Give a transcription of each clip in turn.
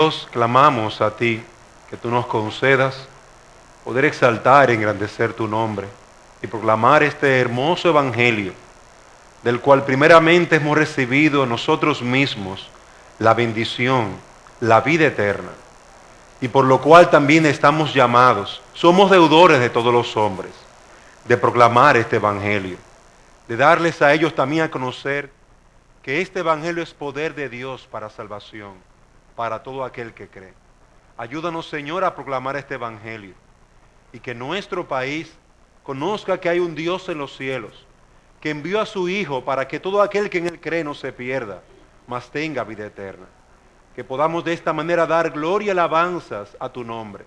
Dios, clamamos a ti que tú nos concedas poder exaltar y engrandecer tu nombre y proclamar este hermoso evangelio, del cual primeramente hemos recibido nosotros mismos la bendición, la vida eterna, y por lo cual también estamos llamados, somos deudores de todos los hombres, de proclamar este evangelio, de darles a ellos también a conocer que este evangelio es poder de Dios para salvación, para todo aquel que cree. Ayúdanos, Señor, a proclamar este evangelio y que nuestro país conozca que hay un Dios en los cielos, que envió a su Hijo para que todo aquel que en Él cree no se pierda, mas tenga vida eterna. Que podamos de esta manera dar gloria y alabanzas a tu nombre.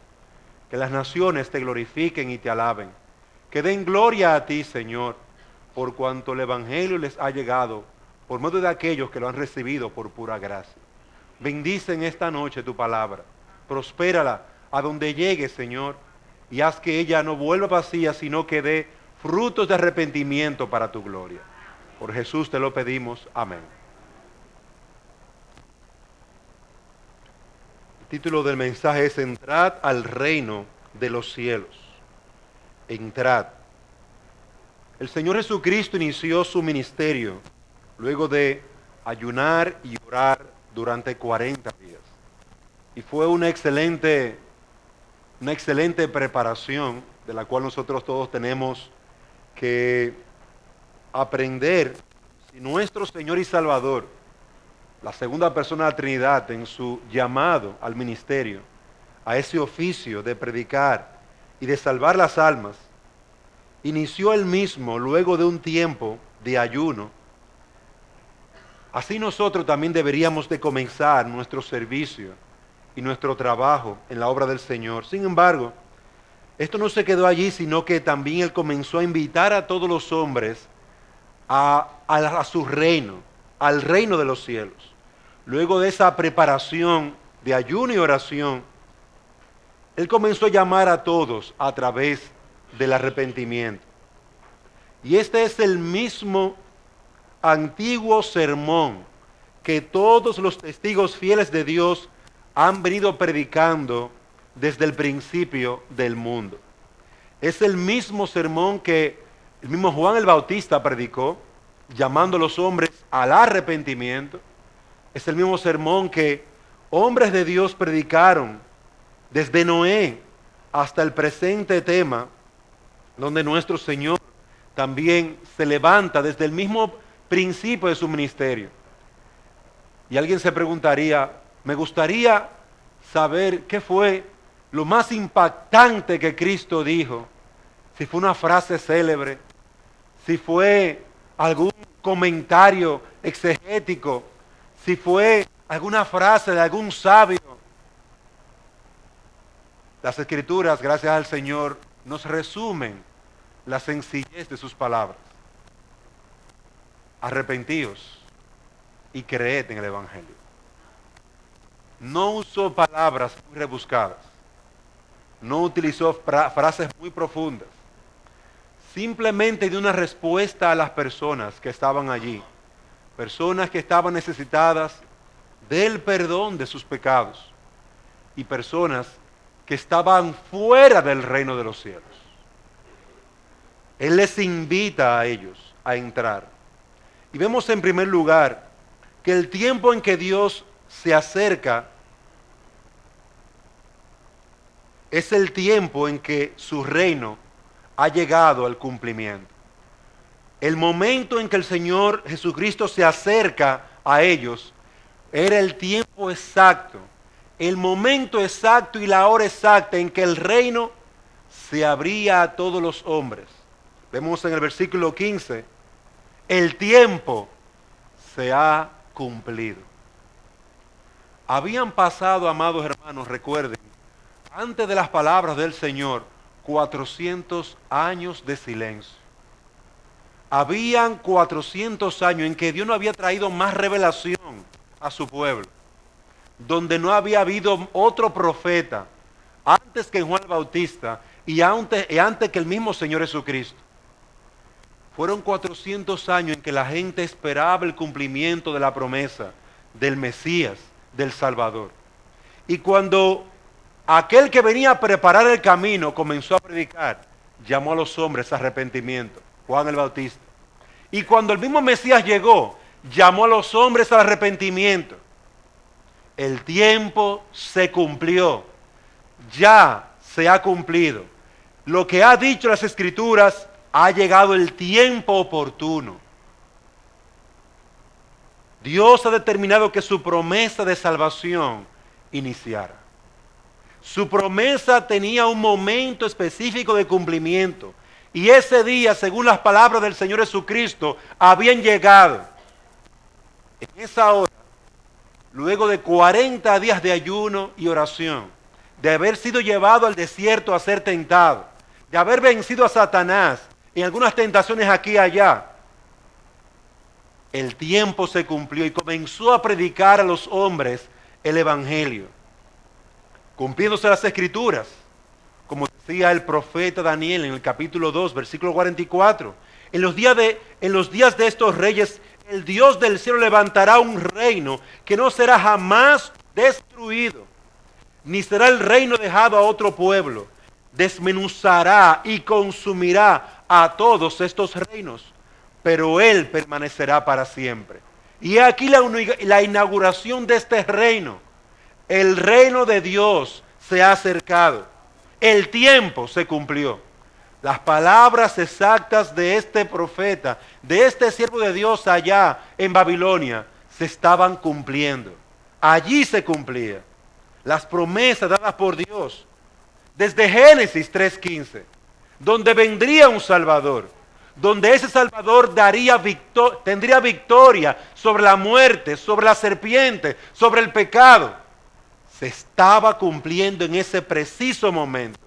Que las naciones te glorifiquen y te alaben. Que den gloria a ti, Señor, por cuanto el evangelio les ha llegado por medio de aquellos que lo han recibido por pura gracia. Bendice en esta noche tu palabra. Prospérala a donde llegue, Señor, y haz que ella no vuelva vacía, sino que dé frutos de arrepentimiento para tu gloria. Por Jesús te lo pedimos. Amén. El título del mensaje es Entrad al reino de los cielos. Entrad. El Señor Jesucristo inició su ministerio luego de ayunar y orar durante 40 días. Y fue una excelente preparación de la cual nosotros todos tenemos que aprender. Si nuestro Señor y Salvador, la segunda persona de la Trinidad, en su llamado al ministerio, a ese oficio de predicar y de salvar las almas, inició él mismo luego de un tiempo de ayuno, así nosotros también deberíamos de comenzar nuestro servicio y nuestro trabajo en la obra del Señor. Sin embargo, esto no se quedó allí, sino que también Él comenzó a invitar a todos los hombres a su reino, al reino de los cielos. Luego de esa preparación de ayuno y oración, Él comenzó a llamar a todos a través del arrepentimiento. Y este es el mismo antiguo sermón que todos los testigos fieles de Dios han venido predicando desde el principio del mundo. Es el mismo sermón que el mismo Juan el Bautista predicó, llamando a los hombres al arrepentimiento. Es el mismo sermón que hombres de Dios predicaron desde Noé hasta el presente tema, donde nuestro Señor también se levanta desde el mismo principio de su ministerio. Y alguien se preguntaría, me gustaría saber qué fue lo más impactante que Cristo dijo, si fue una frase célebre, si fue algún comentario exegético, si fue alguna frase de algún sabio. Las Escrituras, gracias al Señor, nos resumen la sencillez de sus palabras. Arrepentíos y creed en el Evangelio. No usó palabras muy rebuscadas, no utilizó frases muy profundas, simplemente dio una respuesta a las personas que estaban allí, personas que estaban necesitadas del perdón de sus pecados y personas que estaban fuera del reino de los cielos. Él les invita a ellos a entrar. Y vemos en primer lugar que el tiempo en que Dios se acerca es el tiempo en que su reino ha llegado al cumplimiento. El momento en que el Señor Jesucristo se acerca a ellos era el tiempo exacto, el momento exacto y la hora exacta en que el reino se abría a todos los hombres. Vemos en el versículo 15, el tiempo se ha cumplido. Habían pasado, amados hermanos, recuerden, antes de las palabras del Señor, 400 años de silencio. Habían 400 años en que Dios no había traído más revelación a su pueblo, donde no había habido otro profeta antes que Juan el Bautista y antes que el mismo Señor Jesucristo. Fueron 400 años en que la gente esperaba el cumplimiento de la promesa del Mesías, del Salvador. Y cuando aquel que venía a preparar el camino comenzó a predicar, llamó a los hombres a arrepentimiento, Juan el Bautista. Y cuando el mismo Mesías llegó, llamó a los hombres al arrepentimiento. El tiempo se cumplió, ya se ha cumplido. Lo que ha dicho las Escrituras, ha llegado el tiempo oportuno. Dios ha determinado que su promesa de salvación iniciara. Su promesa tenía un momento específico de cumplimiento. Y ese día, según las palabras del Señor Jesucristo, habían llegado. En esa hora, luego de 40 días de ayuno y oración, de haber sido llevado al desierto a ser tentado, de haber vencido a Satanás en algunas tentaciones aquí y allá, el tiempo se cumplió y comenzó a predicar a los hombres el Evangelio, cumpliéndose las Escrituras, como decía el profeta Daniel en el capítulo 2, versículo 44. En los días de estos reyes, el Dios del cielo levantará un reino que no será jamás destruido, ni será el reino dejado a otro pueblo. Desmenuzará y consumirá a todos estos reinos, pero Él permanecerá para siempre. Y aquí la inauguración de este reino. El reino de Dios se ha acercado. El tiempo se cumplió. Las palabras exactas de este profeta, de este siervo de Dios allá en Babilonia, se estaban cumpliendo. Allí se cumplía. Las promesas dadas por Dios. Desde Génesis 3:15, donde vendría un Salvador, donde ese Salvador tendría victoria sobre la muerte, sobre la serpiente, sobre el pecado. Se estaba cumpliendo en ese preciso momento.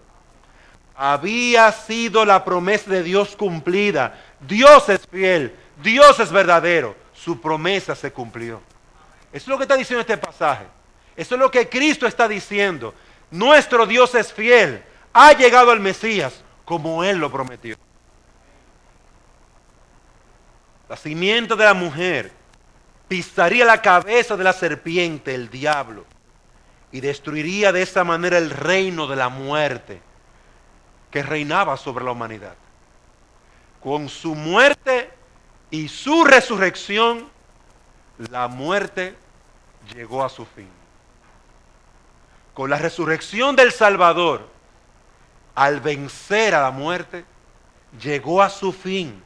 Había sido la promesa de Dios cumplida. Dios es fiel, Dios es verdadero. Su promesa se cumplió. Eso es lo que está diciendo este pasaje. Eso es lo que Cristo está diciendo. Nuestro Dios es fiel. Ha llegado el Mesías como Él lo prometió. La simiente de la mujer pisaría la cabeza de la serpiente, el diablo, y destruiría de esa manera el reino de la muerte que reinaba sobre la humanidad. Con su muerte y su resurrección, la muerte llegó a su fin. Con la resurrección del Salvador, al vencer a la muerte, llegó a su fin.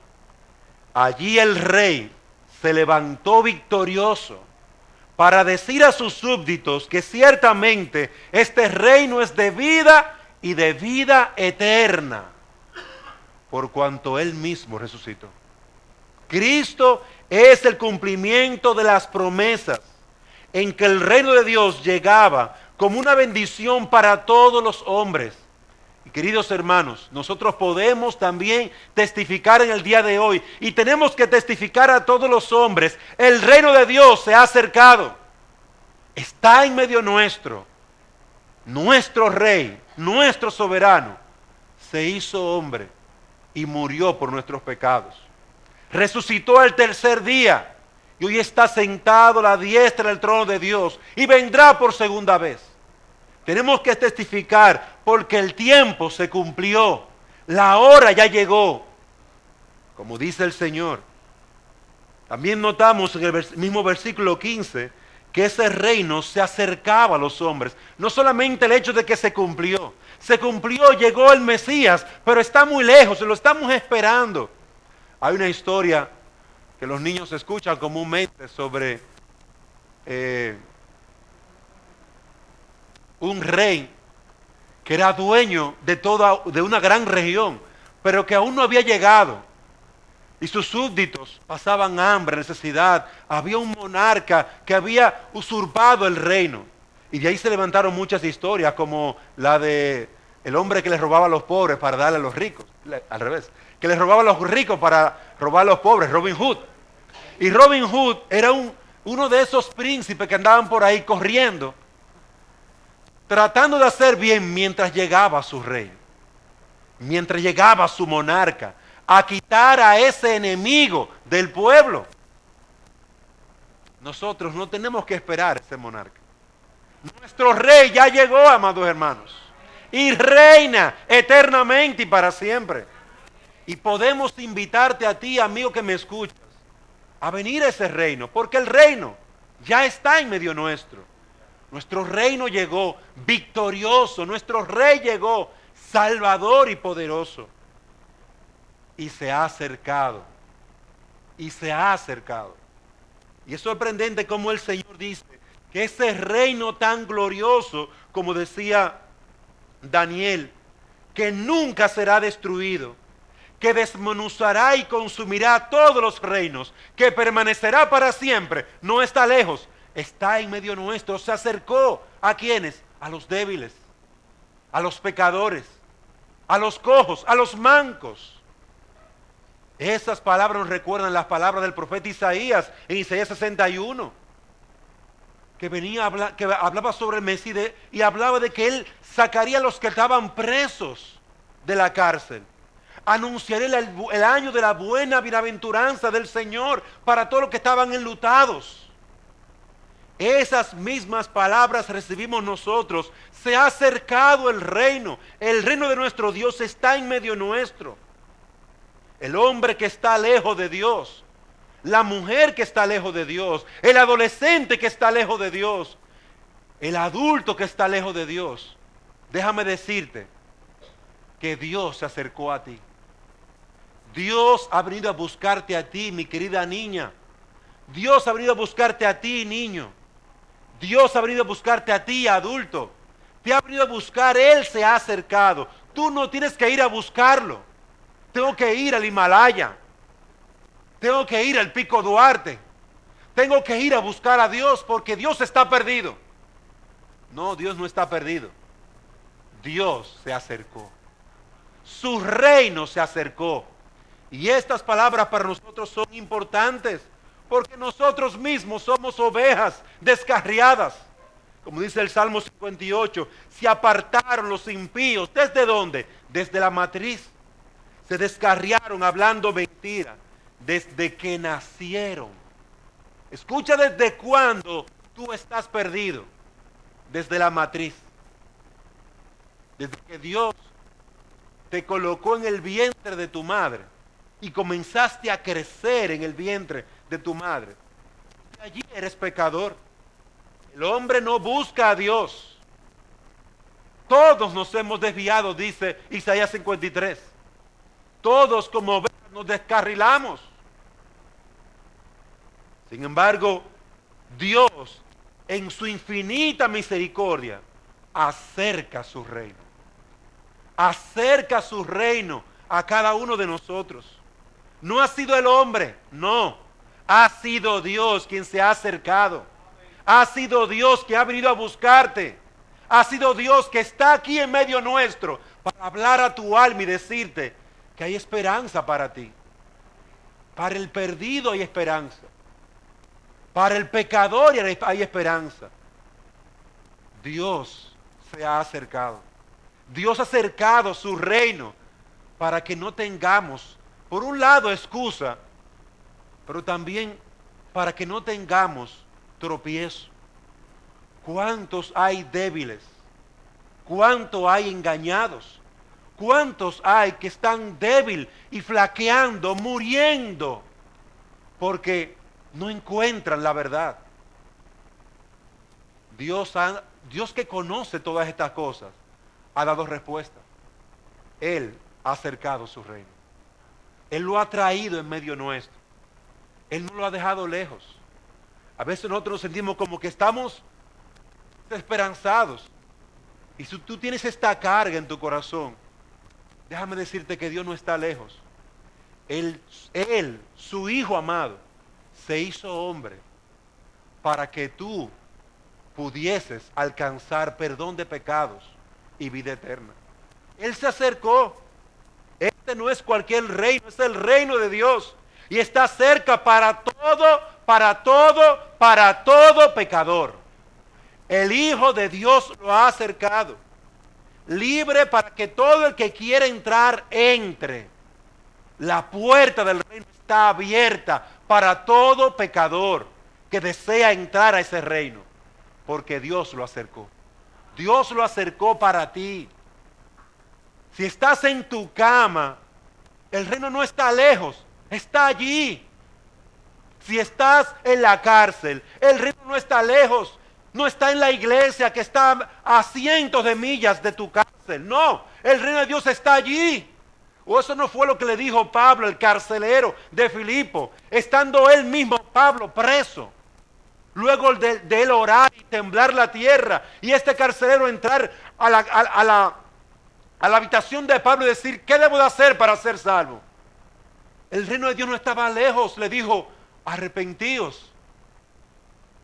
Allí el rey se levantó victorioso para decir a sus súbditos que ciertamente este reino es de vida y de vida eterna, por cuanto Él mismo resucitó. Cristo es el cumplimiento de las promesas en que el reino de Dios llegaba como una bendición para todos los hombres. Y queridos hermanos, nosotros podemos también testificar en el día de hoy y tenemos que testificar a todos los hombres, el reino de Dios se ha acercado, está en medio nuestro. Nuestro rey, nuestro soberano, se hizo hombre y murió por nuestros pecados. Resucitó al tercer día y hoy está sentado a la diestra del trono de Dios y vendrá por segunda vez. Tenemos que testificar porque el tiempo se cumplió, la hora ya llegó, como dice el Señor. También notamos en el mismo versículo 15 que ese reino se acercaba a los hombres. No solamente el hecho de que se cumplió, llegó el Mesías, pero está muy lejos, lo estamos esperando. Hay una historia que los niños escuchan comúnmente sobre un rey que era dueño de una gran región, pero que aún no había llegado. Y sus súbditos pasaban hambre, necesidad. Había un monarca que había usurpado el reino. Y de ahí se levantaron muchas historias, como la de el hombre que le robaba a los pobres para darle a los ricos. Al revés, que le robaba a los ricos para robar a los pobres, Robin Hood. Y Robin Hood era uno de esos príncipes que andaban por ahí corriendo, tratando de hacer bien mientras llegaba su rey, mientras llegaba su monarca, a quitar a ese enemigo del pueblo. Nosotros no tenemos que esperar a ese monarca. Nuestro rey ya llegó, amados hermanos, y reina eternamente y para siempre. Y podemos invitarte a ti, amigo que me escuchas, a venir a ese reino, porque el reino ya está en medio nuestro. Nuestro reino llegó victorioso, nuestro rey llegó salvador y poderoso. Y se ha acercado, y se ha acercado. Y es sorprendente cómo el Señor dice que ese reino tan glorioso, como decía Daniel, que nunca será destruido, que desmenuzará y consumirá todos los reinos, que permanecerá para siempre, no está lejos, está en medio nuestro. Se acercó ¿a quiénes? A los débiles, a los pecadores, a los cojos, a los mancos. Esas palabras nos recuerdan las palabras del profeta Isaías en Isaías 61, que hablaba sobre el Mesías y hablaba de que él sacaría a los que estaban presos de la cárcel. Anunciaré el año de la buena bienaventuranza del Señor para todos los que estaban enlutados. Esas mismas palabras recibimos nosotros. Se ha acercado el reino de nuestro Dios está en medio nuestro. El hombre que está lejos de Dios, la mujer que está lejos de Dios, el adolescente que está lejos de Dios, el adulto que está lejos de Dios. Déjame decirte que Dios se acercó a ti. Dios ha venido a buscarte a ti, mi querida niña. Dios ha venido a buscarte a ti, niño. Dios ha venido a buscarte a ti, adulto. Te ha venido a buscar, Él se ha acercado. Tú no tienes que ir a buscarlo. Tengo que ir al Himalaya. Tengo que ir al Pico Duarte. Tengo que ir a buscar a Dios porque Dios está perdido. No, Dios no está perdido. Dios se acercó. Su reino se acercó. Y estas palabras para nosotros son importantes porque nosotros mismos somos ovejas descarriadas. Como dice el Salmo 58, se apartaron los impíos. ¿Desde dónde? Desde la matriz. Se descarriaron hablando mentira desde que nacieron. Escucha, desde cuándo tú estás perdido. Desde la matriz. Desde que Dios te colocó en el vientre de tu madre y comenzaste a crecer en el vientre de tu madre. Y allí eres pecador. El hombre no busca a Dios. Todos nos hemos desviado, dice Isaías 53. Todos como ovejas nos descarrilamos. Sin embargo, Dios en su infinita misericordia acerca su reino. Acerca su reino a cada uno de nosotros. No ha sido el hombre, no. Ha sido Dios quien se ha acercado. Ha sido Dios que ha venido a buscarte. Ha sido Dios que está aquí en medio nuestro para hablar a tu alma y decirte que hay esperanza para ti. Para el perdido hay esperanza. Para el pecador hay esperanza. Dios se ha acercado. Dios ha acercado su reino para que no tengamos, por un lado, excusa, pero también para que no tengamos tropiezo. ¿Cuántos hay débiles? ¿Cuántos hay engañados? ¿Cuántos hay que están débiles y flaqueando, muriendo, porque no encuentran la verdad? Dios que conoce todas estas cosas, ha dado respuesta. Él ha acercado su reino. Él lo ha traído en medio nuestro. Él no lo ha dejado lejos. A veces nosotros nos sentimos como que estamos desesperanzados. Y si tú tienes esta carga en tu corazón, déjame decirte que Dios no está lejos. Él, su Hijo amado, se hizo hombre para que tú pudieses alcanzar perdón de pecados y vida eterna. Él se acercó. Este no es cualquier reino, es el reino de Dios. Y está cerca para todo pecador. El Hijo de Dios lo ha acercado. Libre para que todo el que quiera entrar, entre. La puerta del reino está abierta para todo pecador que desea entrar a ese reino. Porque Dios lo acercó. Dios lo acercó para ti. Si estás en tu cama, el reino no está lejos, está allí. Si estás en la cárcel, el reino no está lejos, no está en la iglesia que está a cientos de millas de tu cárcel. No, el reino de Dios está allí. O eso no fue lo que le dijo Pablo, el carcelero de Filipo, estando él mismo, Pablo, preso. Luego de él orar y temblar la tierra, y este carcelero entrar a la habitación de Pablo y decir, ¿qué debo de hacer para ser salvo? El reino de Dios no estaba lejos, le dijo, arrepentíos,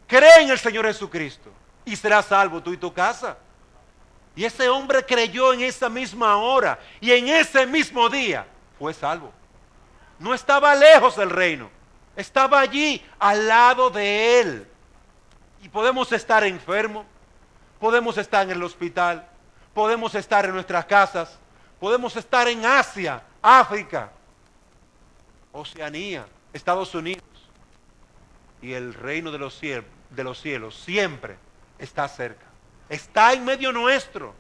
cree en el Señor Jesucristo y serás salvo tú y tu casa. Y ese hombre creyó en esa misma hora y en ese mismo día fue salvo. No estaba lejos el reino, estaba allí al lado de él. Y podemos estar enfermos, podemos estar en el hospital, podemos estar en nuestras casas, podemos estar en Asia, África, Oceanía, Estados Unidos. Y el reino de los cielos siempre está cerca. Está en medio nuestro.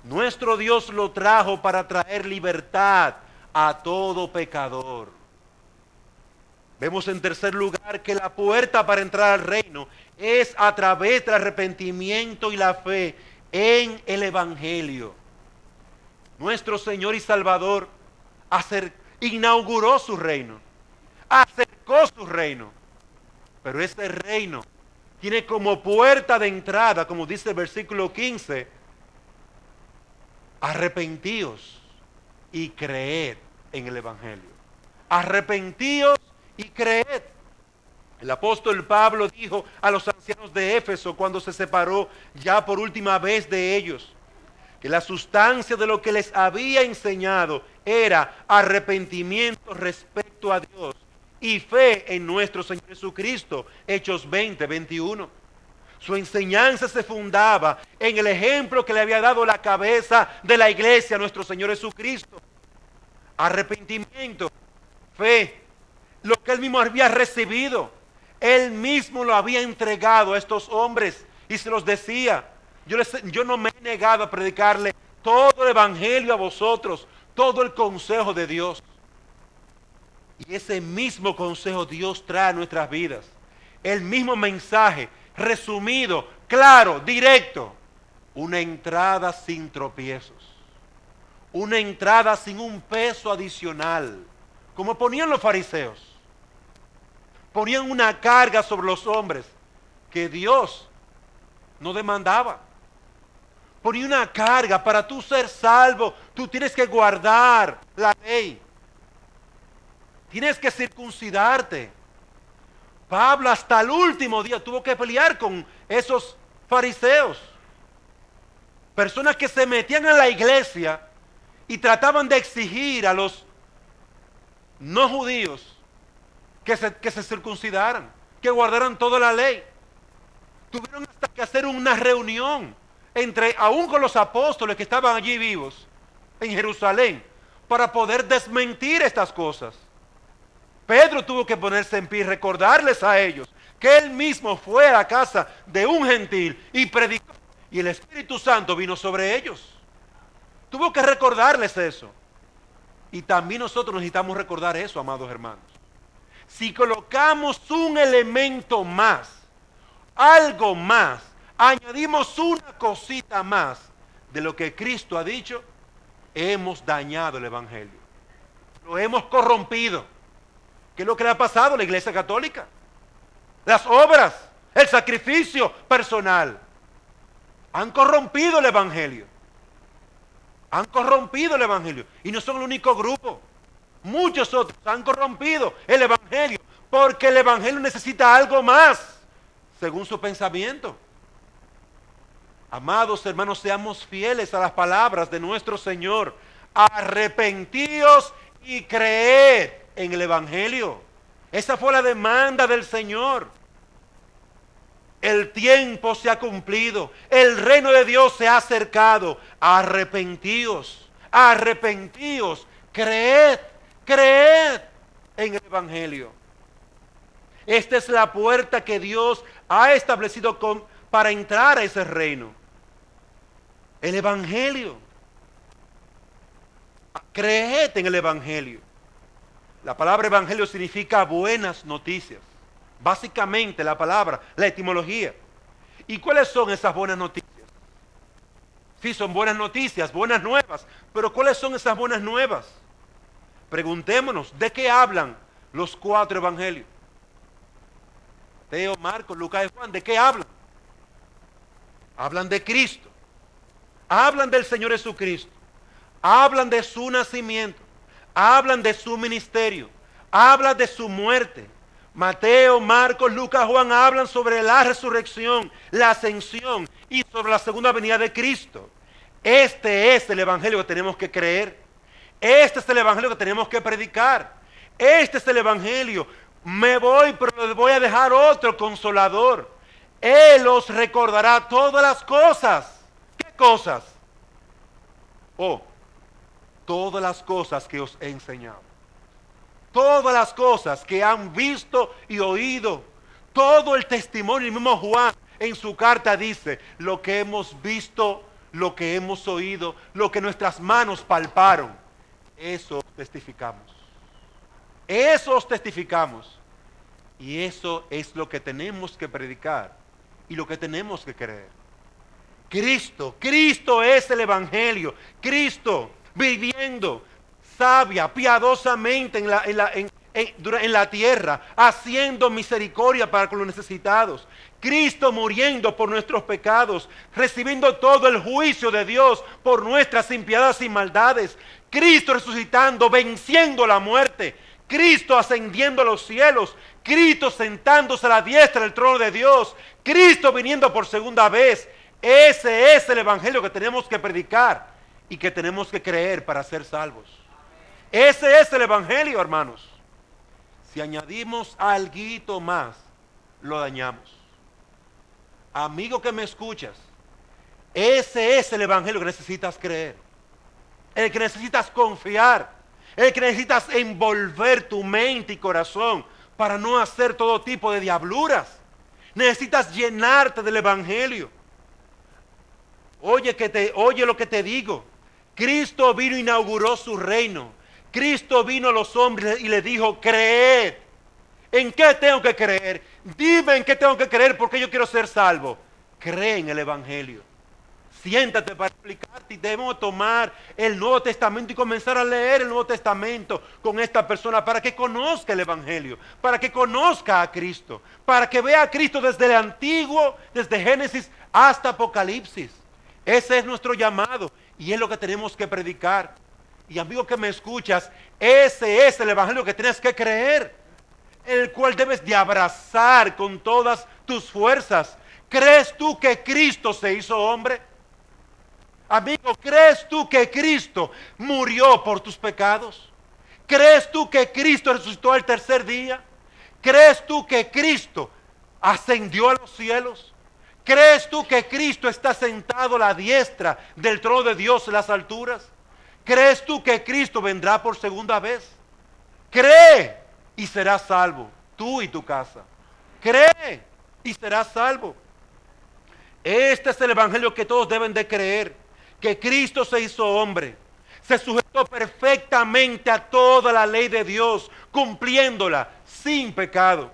Nuestro Dios lo trajo para traer libertad a todo pecador. Vemos en tercer lugar que la puerta para entrar al reino es a través del arrepentimiento y la fe en el Evangelio. Nuestro Señor y Salvador inauguró su reino, acercó su reino, pero ese reino tiene como puerta de entrada, como dice el versículo 15, arrepentíos y creed en el Evangelio. Arrepentíos y creed. El apóstol Pablo dijo a los ancianos de Éfeso cuando se separó ya por última vez de ellos, que la sustancia de lo que les había enseñado era arrepentimiento respecto a Dios y fe en nuestro Señor Jesucristo. Hechos 20, 21. Su enseñanza se fundaba en el ejemplo que le había dado la cabeza de la iglesia, nuestro Señor Jesucristo. Arrepentimiento, fe, lo que él mismo había recibido. Él mismo lo había entregado a estos hombres y se los decía. Yo no me he negado a predicarle todo el evangelio a vosotros, todo el consejo de Dios. Y ese mismo consejo Dios trae a nuestras vidas. El mismo mensaje, resumido, claro, directo. Una entrada sin tropiezos. Una entrada sin un peso adicional. Como ponían los fariseos. Ponían una carga sobre los hombres que Dios no demandaba. Ponía una carga para tú ser salvo. Tú tienes que guardar la ley. Tienes que circuncidarte. Pablo hasta el último día tuvo que pelear con esos fariseos. Personas que se metían en la iglesia y trataban de exigir a los no judíos que se circuncidaran, que guardaran toda la ley. Tuvieron hasta que hacer una reunión aún con los apóstoles que estaban allí vivos en Jerusalén para poder desmentir estas cosas. Pedro tuvo que ponerse en pie y recordarles a ellos que él mismo fue a la casa de un gentil y predicó, y el Espíritu Santo vino sobre ellos. Tuvo que recordarles eso. Y también nosotros necesitamos recordar eso, amados hermanos. Si colocamos un elemento más, algo más, añadimos una cosita más de lo que Cristo ha dicho, hemos dañado el Evangelio. Lo hemos corrompido. ¿Qué es lo que le ha pasado a la Iglesia Católica? Las obras, el sacrificio personal. Han corrompido el Evangelio. Han corrompido el Evangelio. Y no son el único grupo. Muchos otros han corrompido el Evangelio. Porque el Evangelio necesita algo más, según su pensamiento. Amados hermanos, seamos fieles a las palabras de nuestro Señor. Arrepentíos y creed en el Evangelio. Esa fue la demanda del Señor. El tiempo se ha cumplido. El reino de Dios se ha acercado. Arrepentíos, arrepentíos, creed en el Evangelio. Esta es la puerta que Dios ha establecido para entrar a ese reino. El Evangelio. Creed en el Evangelio. La palabra Evangelio significa buenas noticias. Básicamente la palabra, la etimología. ¿Y cuáles son esas buenas noticias? Sí, son buenas noticias, buenas nuevas. Pero ¿cuáles son esas buenas nuevas? Preguntémonos, ¿de qué hablan los 4 evangelios? Mateo, Marcos, Lucas y Juan, ¿de qué hablan? Hablan de Cristo. Hablan del Señor Jesucristo. Hablan de su nacimiento. Hablan de su ministerio. Hablan de su muerte. Mateo, Marcos, Lucas, Juan hablan sobre la resurrección, la ascensión y sobre la segunda venida de Cristo. Este es el evangelio que tenemos que creer. Este es el evangelio que tenemos que predicar. Este es el evangelio. Me voy, pero les voy a dejar otro consolador. Él os recordará todas las cosas. ¿Qué cosas? Todas las cosas que os he enseñado. Todas las cosas que han visto y oído. Todo el testimonio. El mismo Juan en su carta dice, lo que hemos visto, lo que hemos oído, lo que nuestras manos palparon. Eso testificamos. Eso os testificamos. Y eso es lo que tenemos que predicar y lo que tenemos que creer. Cristo es el evangelio. Cristo viviendo sabia, piadosamente en la tierra, haciendo misericordia para con los necesitados. Cristo muriendo por nuestros pecados, recibiendo todo el juicio de Dios por nuestras impiedades y maldades. Cristo resucitando, venciendo la muerte. Cristo ascendiendo a los cielos. Cristo sentándose a la diestra del trono de Dios. Cristo viniendo por segunda vez. Ese es el evangelio que tenemos que predicar y que tenemos que creer para ser salvos. Ese es el evangelio, hermanos. Si añadimos algo más, lo dañamos. Amigo que me escuchas, ese es el evangelio que necesitas creer. El que necesitas confiar. El que necesitas envolver tu mente y corazón para no hacer todo tipo de diabluras. Necesitas llenarte del evangelio. Oye lo que te digo. Cristo vino e inauguró su reino. Cristo vino a los hombres y les dijo, creed. ¿En qué tengo que creer? Dime en qué tengo que creer porque yo quiero ser salvo. Cree en el evangelio. Siéntate para explicarte y debemos tomar el Nuevo Testamento y comenzar a leer el Nuevo Testamento con esta persona para que conozca el evangelio, para que conozca a Cristo, para que vea a Cristo desde el Antiguo, desde Génesis hasta Apocalipsis. Ese es nuestro llamado y es lo que tenemos que predicar. Y amigo que me escuchas, ese es el evangelio que tienes que creer, el cual debes de abrazar con todas tus fuerzas. ¿Crees tú que Cristo se hizo hombre? Amigo, ¿crees tú que Cristo murió por tus pecados? ¿Crees tú que Cristo resucitó al tercer día? ¿Crees tú que Cristo ascendió a los cielos? ¿Crees tú que Cristo está sentado a la diestra del trono de Dios en las alturas? ¿Crees tú que Cristo vendrá por segunda vez? Cree y serás salvo, tú y tu casa. Cree y serás salvo. Este es el evangelio que todos deben de creer. Que Cristo se hizo hombre, se sujetó perfectamente a toda la ley de Dios, cumpliéndola sin pecado.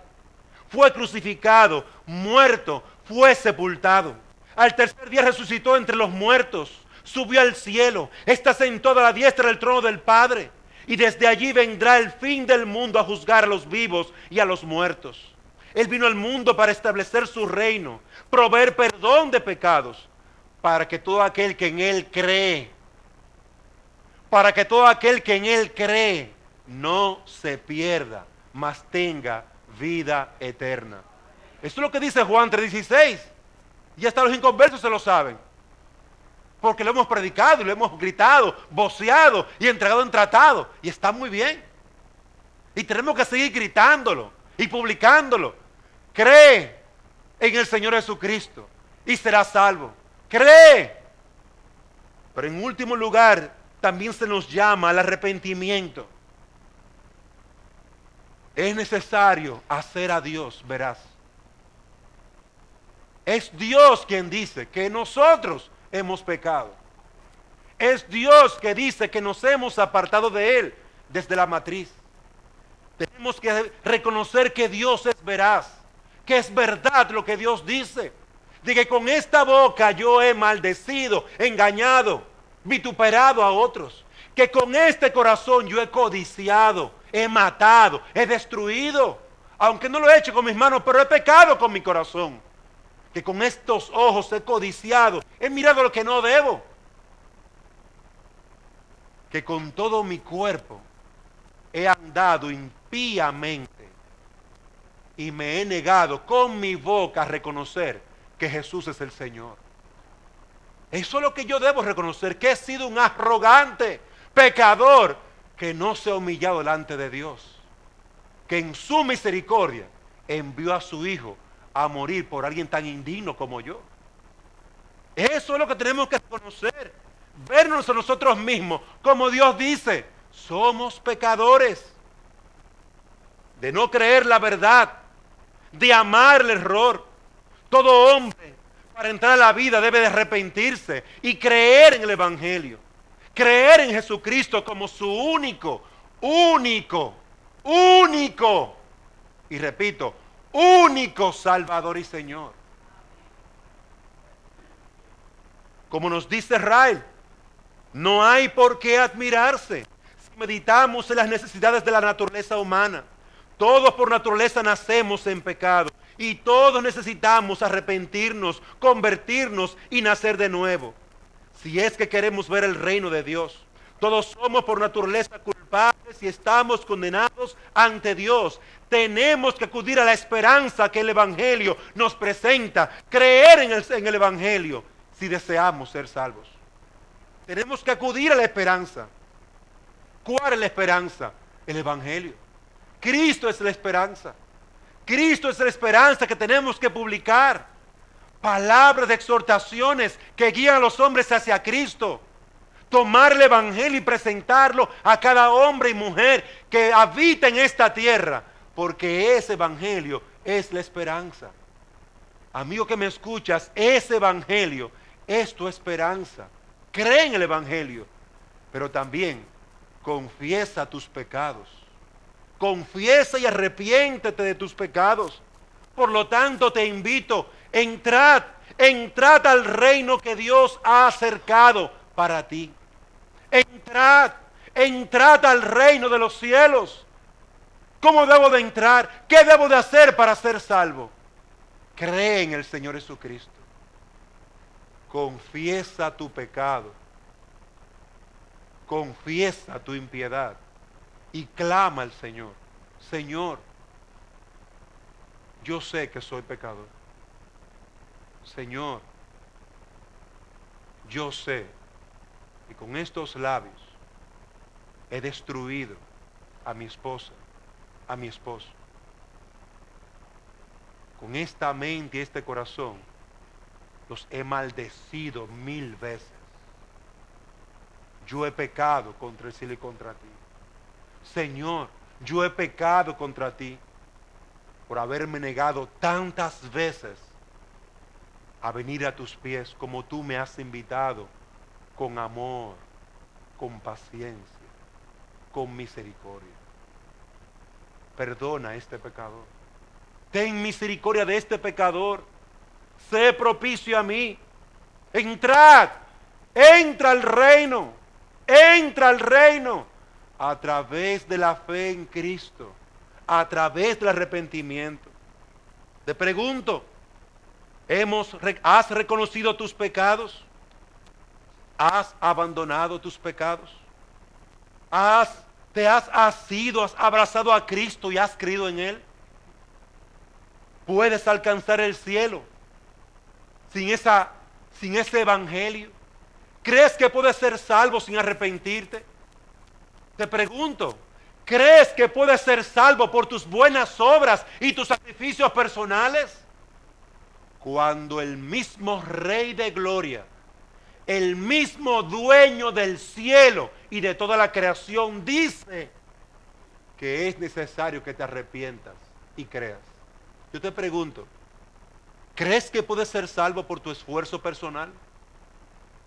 Fue crucificado, muerto, fue sepultado. Al tercer día resucitó entre los muertos, subió al cielo, está sentado a la diestra del trono del Padre. Y desde allí vendrá el fin del mundo a juzgar a los vivos y a los muertos. Él vino al mundo para establecer su reino, proveer perdón de pecados, para que todo aquel que en Él cree, no se pierda, mas tenga vida eterna. Esto es lo que dice Juan 3:16. Y hasta los inconversos se lo saben. Porque lo hemos predicado y lo hemos gritado, voceado y entregado en tratado. Y está muy bien. Y tenemos que seguir gritándolo y publicándolo. Cree en el Señor Jesucristo y serás salvo. Cree. Pero en último lugar, también se nos llama al arrepentimiento. Es necesario hacer a Dios veraz. Es Dios quien dice que nosotros hemos pecado. Es Dios que dice que nos hemos apartado de Él desde la matriz. Tenemos que reconocer que Dios es veraz, que es verdad lo que Dios dice. De que con esta boca yo he maldecido, engañado, vituperado a otros. Que con este corazón yo he codiciado, he matado, he destruido. Aunque no lo he hecho con mis manos, pero he pecado con mi corazón. Que con estos ojos he codiciado, he mirado lo que no debo. Que con todo mi cuerpo he andado impíamente y me he negado con mi boca a reconocer que Jesús es el Señor. Eso es lo que yo debo reconocer, que he sido un arrogante pecador que no se ha humillado delante de Dios, que en su misericordia envió a su Hijo a morir por alguien tan indigno como yo. Eso es lo que tenemos que reconocer, vernos a nosotros mismos, como Dios dice, somos pecadores, de no creer la verdad, de amar el error. Todo hombre para entrar a la vida debe de arrepentirse y creer en el Evangelio, creer en Jesucristo como su único, y repito, único Salvador y Señor. Como nos dice Israel, no hay por qué admirarse si meditamos en las necesidades de la naturaleza humana. Todos por naturaleza nacemos en pecado y todos necesitamos arrepentirnos, convertirnos y nacer de nuevo. Si es que queremos ver el reino de Dios, todos somos por naturaleza culpables y estamos condenados ante Dios. Tenemos que acudir a la esperanza que el Evangelio nos presenta, creer en el Evangelio si deseamos ser salvos. Tenemos que acudir a la esperanza. ¿Cuál es la esperanza? El Evangelio. Cristo es la esperanza. Cristo es la esperanza que tenemos que publicar. Palabras de exhortaciones que guían a los hombres hacia Cristo. Tomar el Evangelio y presentarlo a cada hombre y mujer que habita en esta tierra. Porque ese Evangelio es la esperanza. Amigo que me escuchas, ese Evangelio es tu esperanza. Cree en el Evangelio, pero también confiesa tus pecados. Confiesa y arrepiéntete de tus pecados. Por lo tanto te invito, entrad al reino que Dios ha acercado para ti. Entrad al reino de los cielos. ¿Cómo debo de entrar? ¿Qué debo de hacer para ser salvo? Cree en el Señor Jesucristo. Confiesa tu pecado. Confiesa tu impiedad. Y clama al Señor. Señor, yo sé que soy pecador. Señor, yo sé que con estos labios he destruido a mi esposa, a mi esposo. Con esta mente y este corazón los he maldecido 1000 veces. Yo he pecado contra el cielo y contra ti. Señor, yo he pecado contra ti por haberme negado tantas veces a venir a tus pies como tú me has invitado, con amor, con paciencia, con misericordia. Perdona a este pecador. Ten misericordia de este pecador. Sé propicio a mí. Entrad, entra al reino, a través de la fe en Cristo, a través del arrepentimiento. Te pregunto, ¿has reconocido tus pecados? ¿Has abandonado tus pecados? ¿Te has asido, has abrazado a Cristo y has creído en Él? ¿Puedes alcanzar el cielo sin ese evangelio? ¿Crees que puedes ser salvo sin arrepentirte? Te pregunto, ¿crees que puedes ser salvo por tus buenas obras y tus sacrificios personales? Cuando el mismo Rey de Gloria, el mismo dueño del cielo y de toda la creación dice que es necesario que te arrepientas y creas. Yo te pregunto, ¿Crees que puedes ser salvo por tu esfuerzo personal?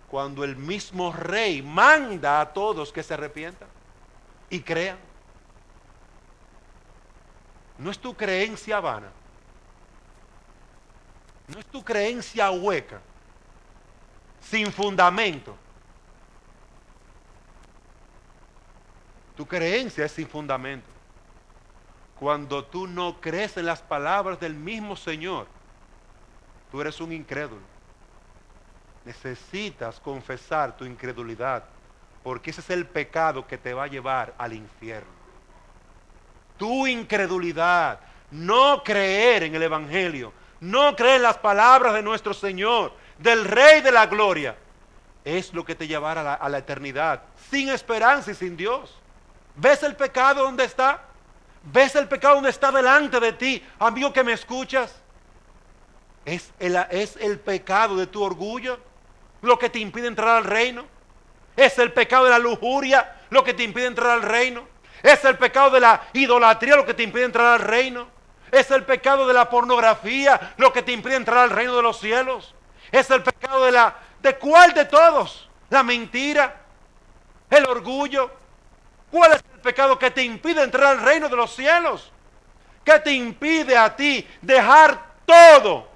Cuando el mismo Rey manda a todos que se arrepientan y crean. No es tu creencia vana. No es tu creencia hueca, sin fundamento. Tu creencia es sin fundamento. Cuando tú no crees en las palabras del mismo Señor, tú eres un incrédulo. Necesitas confesar tu incredulidad, porque ese es el pecado que te va a llevar al infierno. Tu incredulidad, no creer en el Evangelio, no creer en las palabras de nuestro Señor, del Rey de la Gloria, es lo que te llevará a la eternidad, sin esperanza y sin Dios. ¿Ves el pecado donde está? ¿Ves el pecado donde está delante de ti, amigo que me escuchas? ¿Es el pecado de tu orgullo lo que te impide entrar al reino? ¿Es el pecado de la lujuria lo que te impide entrar al reino? ¿Es el pecado de la idolatría lo que te impide entrar al reino? ¿Es el pecado de la pornografía lo que te impide entrar al reino de los cielos? ¿Es el pecado de cuál de todos? ¿La mentira? ¿El orgullo? ¿Cuál es el pecado que te impide entrar al reino de los cielos? ¿Qué te impide a ti dejar todo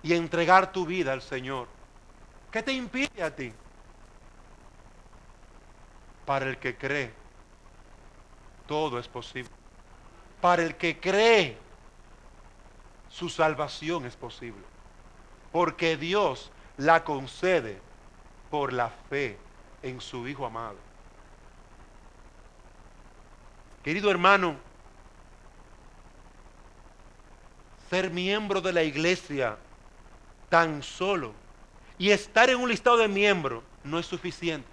y entregar tu vida al Señor? ¿Qué te impide a ti? Para el que cree, todo es posible. Para el que cree, su salvación es posible. Porque Dios la concede por la fe en su Hijo amado. Querido hermano, ser miembro de la iglesia tan solo y estar en un listado de miembros no es suficiente.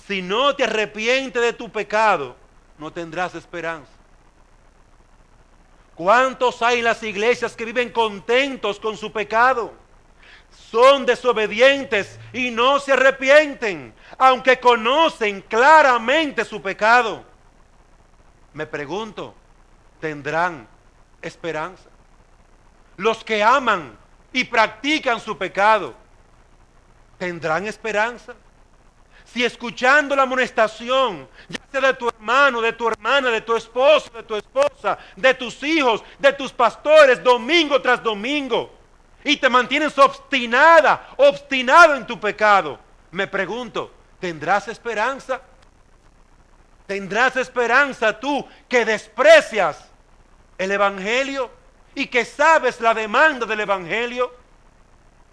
Si no te arrepientes de tu pecado, no tendrás esperanza. ¿Cuántos hay en las iglesias que viven contentos con su pecado? Son desobedientes y no se arrepienten, aunque conocen claramente su pecado. Me pregunto, ¿tendrán esperanza? Los que aman y practican su pecado, ¿tendrán esperanza? Si escuchando la amonestación, ya sea de tu hermano, de tu hermana, de tu esposo, de tu esposa, de tus hijos, de tus pastores, domingo tras domingo, y te mantienes obstinado en tu pecado, me pregunto, ¿tendrás esperanza? ¿Tendrás esperanza tú que desprecias el Evangelio y que sabes la demanda del Evangelio?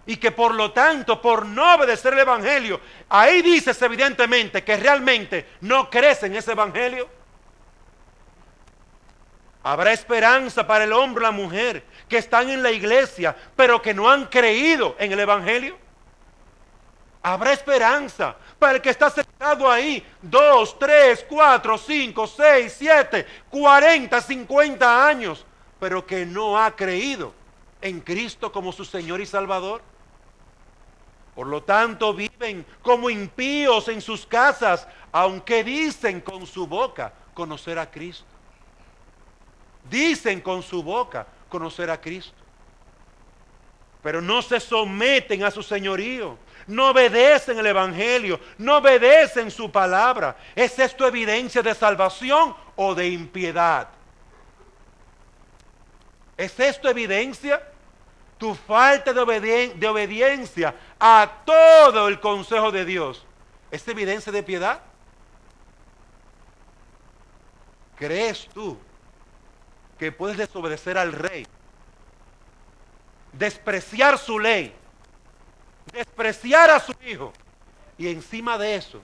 Y que por lo tanto, por no obedecer el Evangelio, ahí dices evidentemente que realmente no crees en ese Evangelio. Habrá esperanza para el hombre o la mujer que están en la iglesia, pero que no han creído en el Evangelio. Habrá esperanza para el que está sentado ahí 2, 3, 4, 5, 6, 7, 40, 50 años, pero que no ha creído en Cristo como su Señor y Salvador. Por lo tanto, viven como impíos en sus casas, aunque dicen con su boca conocer a Cristo. Dicen con su boca conocer a Cristo. Pero no se someten a su señorío, no obedecen el Evangelio, no obedecen su palabra. ¿Es esto evidencia de salvación o de impiedad? ¿Es esto evidencia? Tu falta de obediencia a todo el consejo de Dios, ¿es evidencia de piedad? ¿Crees tú que puedes desobedecer al Rey, despreciar su ley, despreciar a su Hijo, y encima de eso,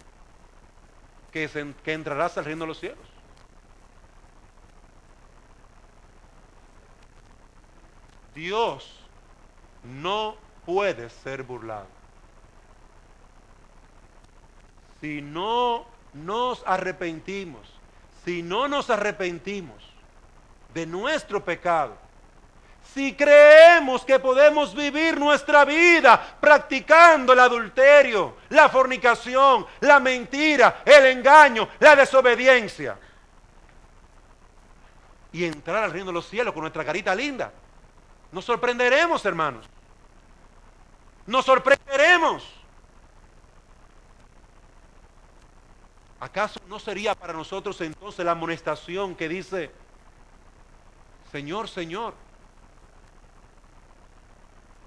que entrarás al reino de los cielos? Dios no puede ser burlado. Si no nos arrepentimos, si no nos arrepentimos de nuestro pecado, si creemos que podemos vivir nuestra vida practicando el adulterio, la fornicación, la mentira, el engaño, la desobediencia, y entrar al reino de los cielos con nuestra carita linda, Nos sorprenderemos, hermanos. Nos sorprenderemos. ¿Acaso no sería para nosotros entonces la amonestación que dice, Señor, Señor,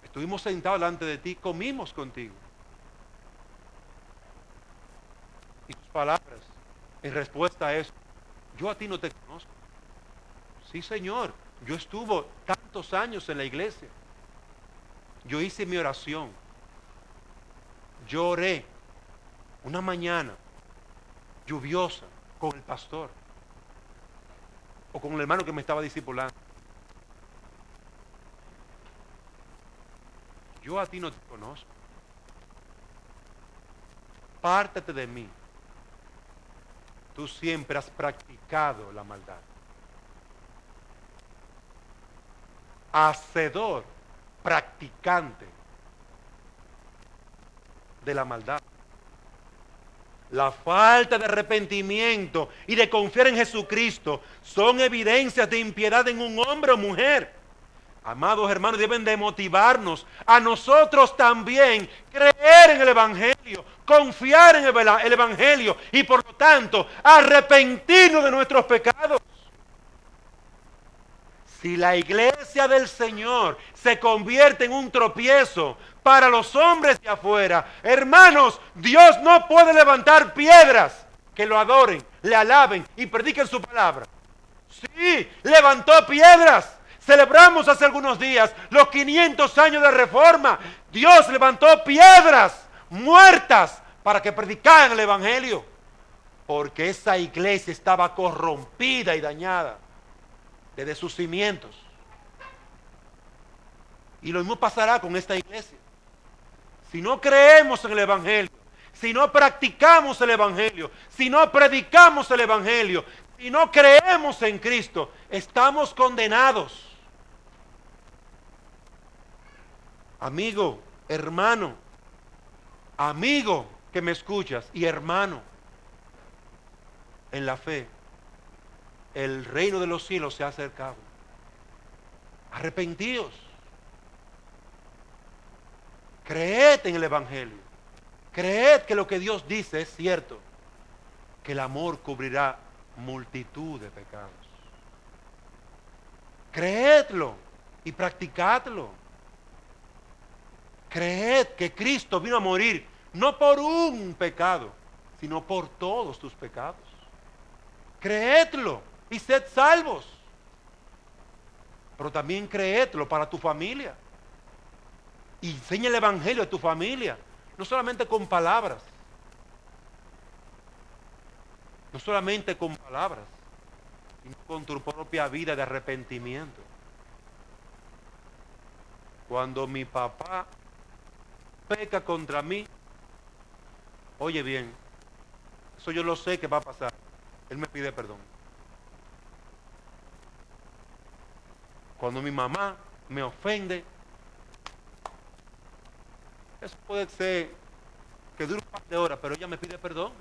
estuvimos sentados delante de ti, comimos contigo? Y tus palabras en respuesta a eso, yo a ti no te conozco. Sí, Señor, yo estuve tantos años en la iglesia. Yo hice mi oración. Yo oré una mañana lluviosa con el pastor o con el hermano que me estaba discipulando. Yo a ti no te conozco. Pártate de mí. Tú siempre has practicado la maldad. Hacedor, practicante de la maldad. La falta de arrepentimiento y de confiar en Jesucristo son evidencias de impiedad en un hombre o mujer. Amados hermanos, deben de motivarnos a nosotros también creer en el Evangelio, confiar en el Evangelio y por lo tanto arrepentirnos de nuestros pecados. Si la iglesia del Señor se convierte en un tropiezo para los hombres de afuera, hermanos, Dios no puede levantar piedras que lo adoren, le alaben y prediquen su palabra. Sí, levantó piedras. Celebramos hace algunos días los 500 años de Reforma. Dios levantó piedras muertas para que predicaran el Evangelio, porque esa iglesia estaba corrompida y dañada desde sus cimientos. Y lo mismo pasará con esta iglesia. Si no creemos en el Evangelio, si no practicamos el Evangelio, si no predicamos el Evangelio, si no creemos en Cristo, estamos condenados. Amigo, hermano, amigo que me escuchas y hermano en la fe, el reino de los cielos se ha acercado. Arrepentíos. Creed en el Evangelio. Creed que lo que Dios dice es cierto. Que el amor cubrirá multitud de pecados. Creedlo y practicadlo. Creed que Cristo vino a morir no por un pecado, sino por todos tus pecados. Creedlo y sed salvos. Pero también creedlo para tu familia. Y enseña el Evangelio a tu familia, no solamente con palabras. No solamente con palabras, sino con tu propia vida de arrepentimiento. Cuando mi papá peca contra mí, oye bien, eso yo lo sé que va a pasar. Él me pide perdón. Cuando mi mamá me ofende, eso puede ser que dure un par de horas, pero ella me pide perdón.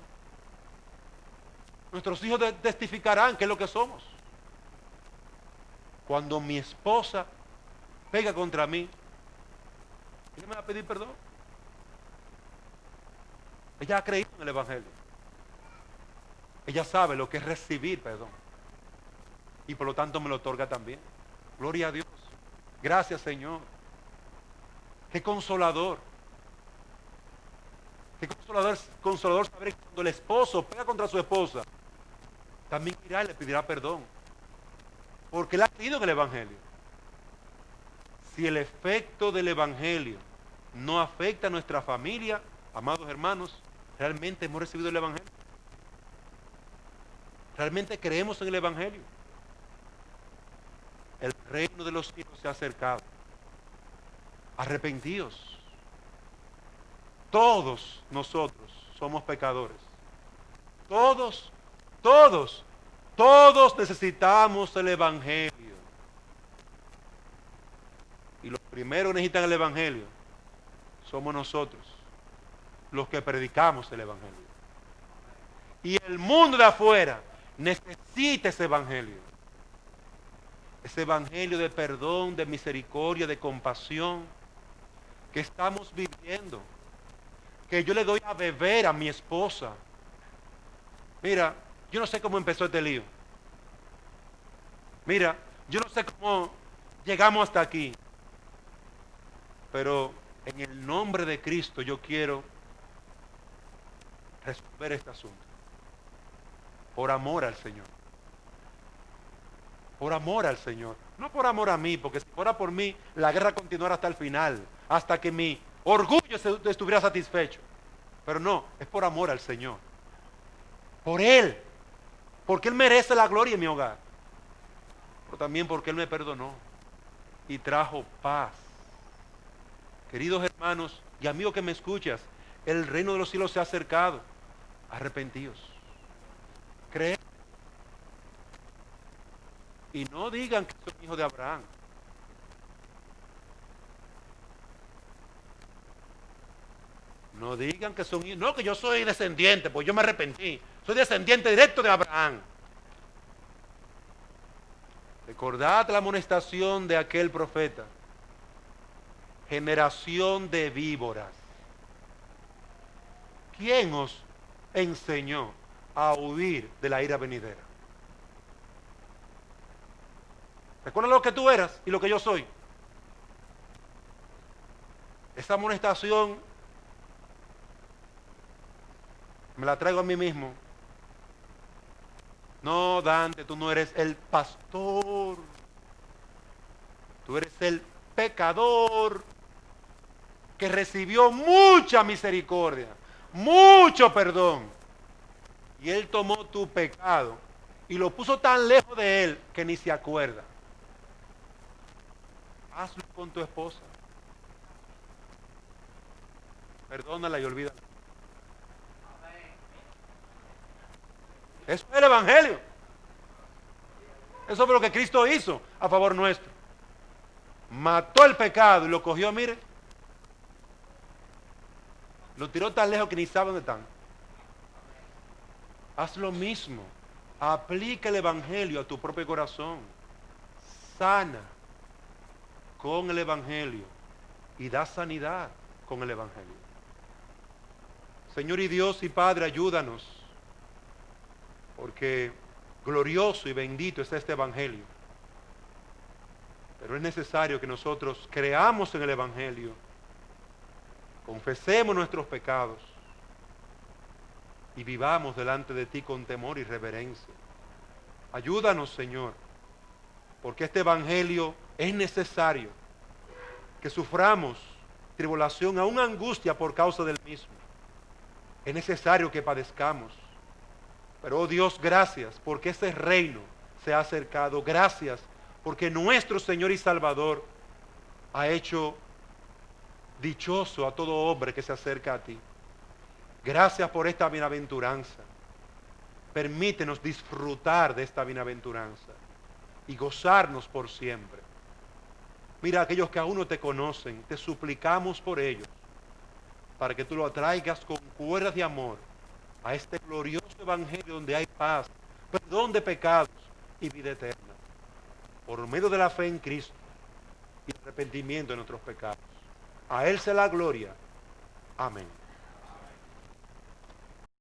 Nuestros hijos testificarán qué es lo que somos. Cuando mi esposa pega contra mí, ella me va a pedir perdón. Ella ha creído en el Evangelio. Ella sabe lo que es recibir perdón. Y por lo tanto me lo otorga también. Gloria a Dios. Gracias, Señor. Qué consolador. Qué consolador saber que cuando el esposo pega contra su esposa, también irá y le pedirá perdón. Porque él ha creído en el Evangelio. Si el efecto del Evangelio no afecta a nuestra familia, amados hermanos, ¿realmente hemos recibido el Evangelio? ¿Realmente creemos en el Evangelio? El reino de los cielos se ha acercado. Arrepentíos. Todos nosotros somos pecadores. Todos necesitamos el Evangelio. Y los primeros que necesitan el Evangelio somos nosotros, los que predicamos el Evangelio. Y el mundo de afuera necesita ese Evangelio. ese evangelio de perdón, de misericordia, de compasión que estamos viviendo, que yo le doy a beber a mi esposa. Mira, yo no sé cómo empezó este lío. Mira, yo no sé cómo llegamos hasta aquí, pero en el nombre de Cristo yo quiero resolver este asunto. Por amor al Señor. Por amor al Señor. No por amor a mí, porque si fuera por mí, la guerra continuará hasta el final, hasta que mi orgullo estuviera satisfecho. Pero no, es por amor al Señor. Por Él. Porque Él merece la gloria en mi hogar. Pero también porque Él me perdonó y trajo paz. Queridos hermanos y amigos que me escuchas, el reino de los cielos se ha acercado. Arrepentidos. Creen. Y no digan que son hijos de Abraham. No digan que son hijos. No, que yo soy descendiente, pues yo me arrepentí. Soy descendiente directo de Abraham. Recordad la amonestación de aquel profeta. Generación de víboras. ¿Quién os enseñó a huir de la ira venidera? Recuerda lo que tú eras y lo que yo soy. Esa amonestación me la traigo a mí mismo. No, Dante, tú no eres el pastor. Tú eres el pecador que recibió mucha misericordia, mucho perdón. Y Él tomó tu pecado y lo puso tan lejos de Él que ni se acuerda. Hazlo con tu esposa. Perdónala y olvídala. Eso es el Evangelio. Eso fue lo que Cristo hizo a favor nuestro. Mató el pecado y lo cogió, mire. Lo tiró tan lejos que ni sabe dónde están. Haz lo mismo. Aplica el Evangelio a tu propio corazón. Sana con el Evangelio y da sanidad con el Evangelio. Señor y Dios y Padre, ayúdanos, porque glorioso y bendito es este Evangelio. Pero es necesario que nosotros creamos en el Evangelio, confesemos nuestros pecados y vivamos delante de ti con temor y reverencia. Ayúdanos, Señor, porque este Evangelio es necesario que suframos tribulación, aún angustia por causa del mismo. Es necesario que padezcamos. Pero, oh Dios, gracias porque ese reino se ha acercado. Gracias porque nuestro Señor y Salvador ha hecho dichoso a todo hombre que se acerca a ti. Gracias por esta bienaventuranza. Permítenos disfrutar de esta bienaventuranza y gozarnos por siempre. Mira, aquellos que aún no te conocen, te suplicamos por ellos, para que tú lo atraigas con cuerdas de amor a este glorioso Evangelio donde hay paz, perdón de pecados y vida eterna, por medio de la fe en Cristo y el arrepentimiento de nuestros pecados. A Él sea la gloria. Amén.